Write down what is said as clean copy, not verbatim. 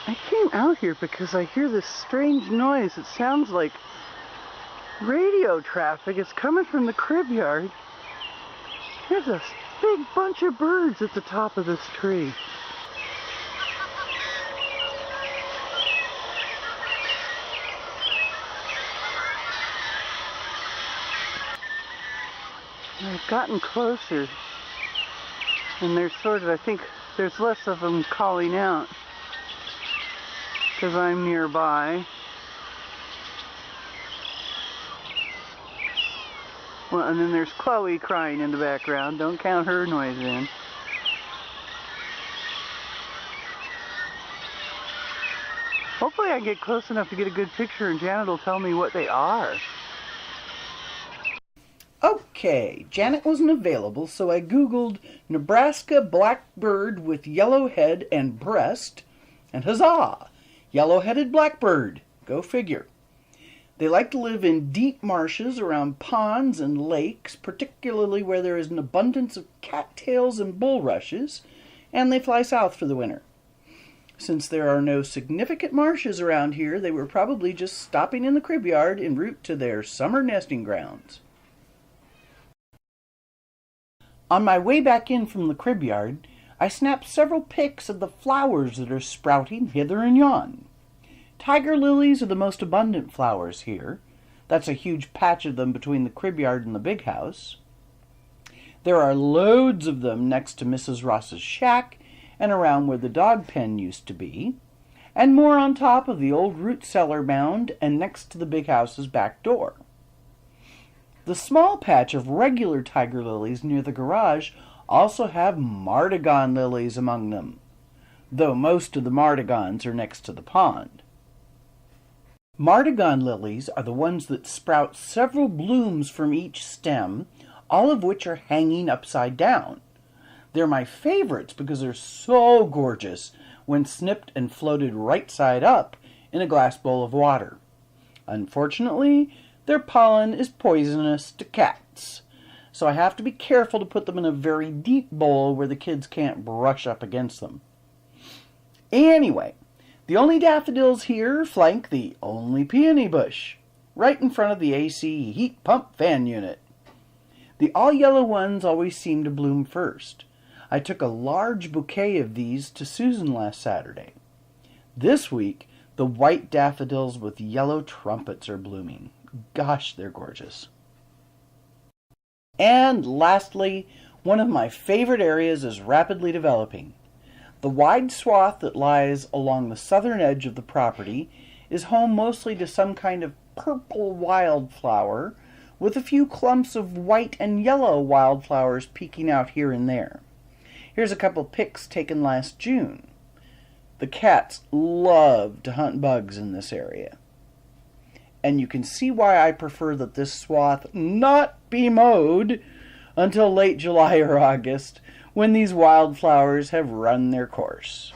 I came out here because I hear this strange noise. It sounds like radio traffic. It's coming from the crib yard. There's a big bunch of birds at the top of this tree. I've gotten closer, and there's I think there's less of them calling out because I'm nearby. Well, and then there's Chloe crying in the background. Don't count her noise in. Hopefully I get close enough to get a good picture and Janet will tell me what they are. Okay, Janet wasn't available, so I googled Nebraska blackbird with yellow head and breast, and huzzah! Yellow-headed blackbird. Go figure. They like to live in deep marshes around ponds and lakes, particularly where there is an abundance of cattails and bulrushes, and they fly south for the winter. Since there are no significant marshes around here, they were probably just stopping in the crib yard en route to their summer nesting grounds. On my way back in from the crib yard, I snapped several pics of the flowers that are sprouting hither and yon. Tiger lilies are the most abundant flowers here. That's a huge patch of them between the crib yard and the big house. There are loads of them next to Mrs. Ross's shack and around where the dog pen used to be, and more on top of the old root cellar mound and next to the big house's back door. The small patch of regular tiger lilies near the garage also have martagon lilies among them, though most of the martagons are next to the pond. Martagon lilies are the ones that sprout several blooms from each stem, all of which are hanging upside down. They're my favorites because they're so gorgeous when snipped and floated right side up in a glass bowl of water. Unfortunately, their pollen is poisonous to cats, so I have to be careful to put them in a very deep bowl where the kids can't brush up against them. Anyway, the only daffodils here flank the only peony bush, right in front of the AC heat pump fan unit. The all-yellow ones always seem to bloom first. I took a large bouquet of these to Susan last Saturday. This week, the white daffodils with yellow trumpets are blooming. Gosh, they're gorgeous. And lastly, one of my favorite areas is rapidly developing. The wide swath that lies along the southern edge of the property is home mostly to some kind of purple wildflower, with a few clumps of white and yellow wildflowers peeking out here and there. Here's a couple pics taken last June. The cats love to hunt bugs in this area. And you can see why I prefer that this swath not be mowed until late July or August, when these wildflowers have run their course.